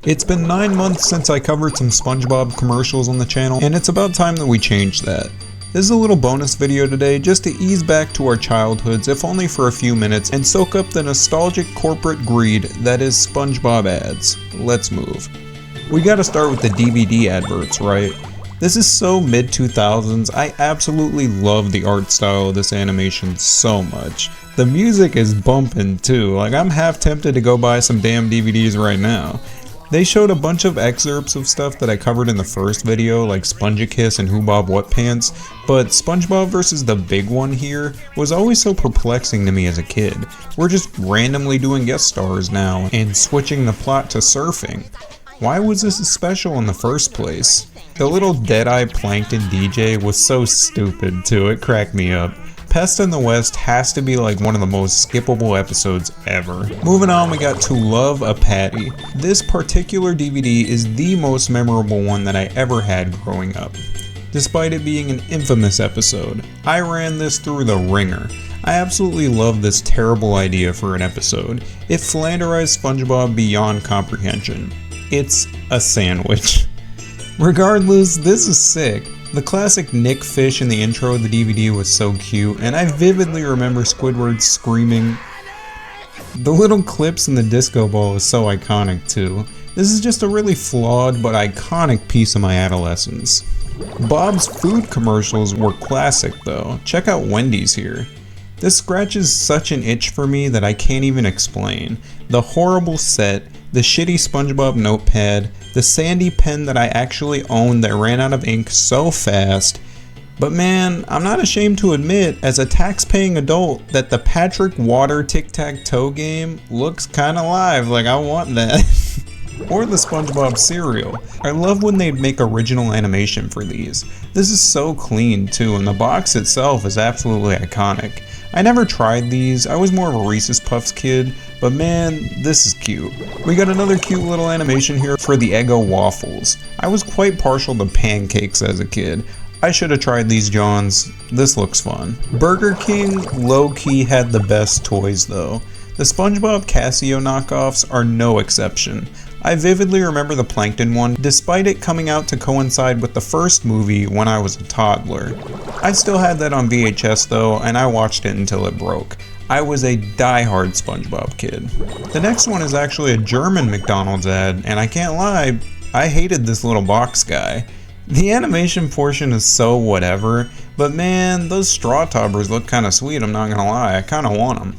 It's been 9 months since I covered some SpongeBob commercials on the channel, and it's about time that we change that. This is a little bonus video today just to ease back to our childhoods, if only for a few minutes, and soak up the nostalgic corporate greed that is SpongeBob ads. Let's move. We gotta start with the DVD adverts, right? This is so mid-2000s, I absolutely love the art style of this animation so much. The music is bumping too, like I'm half tempted to go buy some damn DVDs right now. They showed a bunch of excerpts of stuff that I covered in the first video, like Spongekiss and Who Bob What Pants, but SpongeBob versus the big one here was always so perplexing to me as a kid. We're just randomly doing guest stars now and switching the plot to surfing. Why was this special in the first place? The little dead-eye plankton DJ was so stupid too, it cracked me up. Pest in the West has to be like one of the most skippable episodes ever. Moving on, we got To Love a Patty. This particular DVD is the most memorable one that I ever had growing up. Despite it being an infamous episode, I ran this through the ringer. I absolutely love this terrible idea for an episode. It flanderized SpongeBob beyond comprehension. It's a sandwich. Regardless, this is sick. The classic Nick fish in the intro of the DVD was so cute, and I vividly remember Squidward screaming. The little clips in the disco ball is so iconic too. This is just a really flawed but iconic piece of my adolescence. Bob's food commercials were classic though. Check out Wendy's here. This scratches such an itch for me that I can't even explain. The horrible set, the shitty SpongeBob notepad, the sandy pen that I actually owned that ran out of ink so fast. But man, I'm not ashamed to admit as a tax-paying adult that the Patrick Water tic-tac-toe game looks kinda live, like I want that. Or the SpongeBob cereal. I love when they make original animation for these. This is so clean too, and the box itself is absolutely iconic. I never tried these, I was more of a Reese's Puffs kid, but man, this is cute. We got another cute little animation here for the Eggo waffles. I was quite partial to pancakes as a kid. I should have tried these Johns, this looks fun. Burger King low-key had the best toys though. The SpongeBob Casio knockoffs are no exception. I vividly remember the Plankton one, despite it coming out to coincide with the first movie when I was a toddler. I still had that on VHS though, and I watched it until it broke. I was a die-hard SpongeBob kid. The next one is actually a German McDonald's ad, and I can't lie, I hated this little box guy. The animation portion is so whatever, but man, those straw toppers look kinda sweet, I'm not gonna lie, I kinda want them.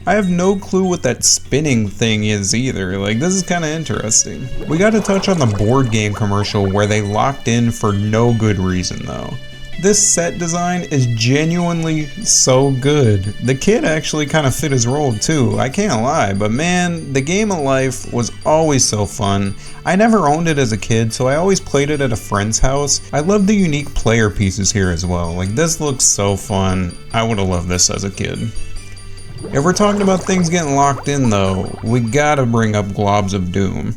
I have no clue what that spinning thing is either, like this is kinda interesting. We gotta touch on the board game commercial where they locked in for no good reason though. This set design is genuinely so good. The kid actually kinda fit his role too, I can't lie, but man, the game of life was always so fun. I never owned it as a kid, so I always played it at a friend's house. I love the unique player pieces here as well, like this looks so fun. I would've loved this as a kid. If we're talking about things getting locked in though, we gotta bring up Globs of Doom.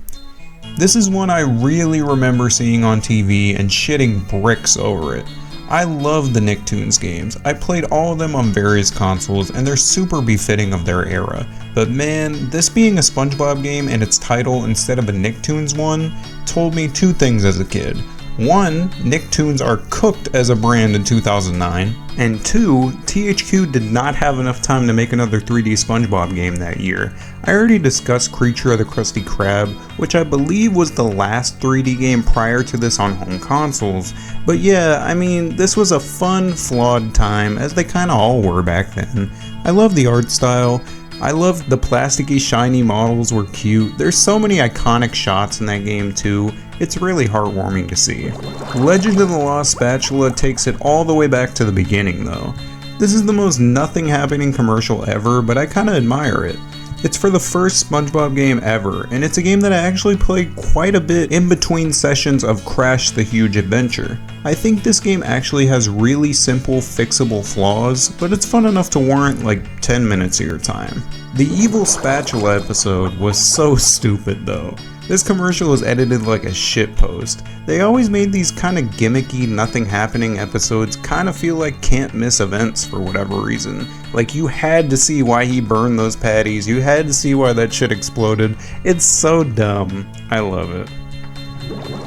This is one I really remember seeing on TV and shitting bricks over it. I love the Nicktoons games. I played all of them on various consoles and they're super befitting of their era. But man, this being a SpongeBob game and its title instead of a Nicktoons one told me two things as a kid. One, Nicktoons are cooked as a brand in 2009, and two, THQ did not have enough time to make another 3D SpongeBob game that year. I already discussed Creature of the Krusty Krab, which I believe was the last 3D game prior to this on home consoles, but yeah, I mean, this was a fun, flawed time, as they kinda all were back then. I love the art style. I loved the plasticky shiny models were cute. There's so many iconic shots in that game too. It's really heartwarming to see. Legend of the Lost Spatula takes it all the way back to the beginning though. This is the most nothing happening commercial ever, but I kinda admire it. It's for the first SpongeBob game ever, and it's a game that I actually played quite a bit in between sessions of Crash the Huge Adventure. I think this game actually has really simple, fixable flaws, but it's fun enough to warrant like 10 minutes of your time. The evil spatula episode was so stupid though. This commercial is edited like a shitpost. They always made these kind of gimmicky, nothing happening episodes kind of feel like can't miss events for whatever reason. Like you had to see why he burned those patties, you had to see why that shit exploded. It's so dumb. I love it.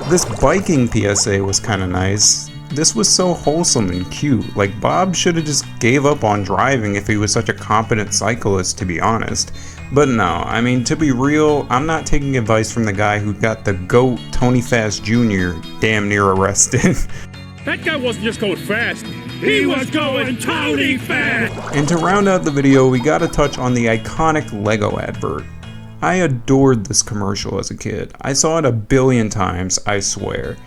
This biking PSA was kind of nice. This was so wholesome and cute. Like Bob should have just gave up on driving if he was such a competent cyclist, to be honest. But no, I mean, to be real, I'm not taking advice from the guy who got the GOAT Tony Fast Jr. damn near arrested. That guy wasn't just going fast, he was going Tony Fast! And to round out the video, we gotta touch on the iconic Lego advert. I adored this commercial as a kid. I saw it a billion times, I swear.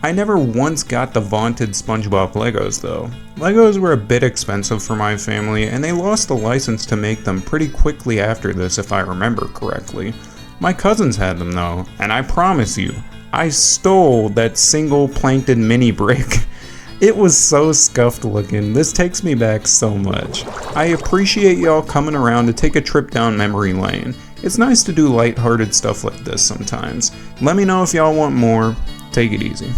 I never once got the vaunted SpongeBob Legos though. Legos were a bit expensive for my family, and they lost the license to make them pretty quickly after this if I remember correctly. My cousins had them though, and I promise you, I stole that single plankton mini brick. It was so scuffed looking, this takes me back so much. I appreciate y'all coming around to take a trip down memory lane. It's nice to do lighthearted stuff like this sometimes. Let me know if y'all want more. Take it easy.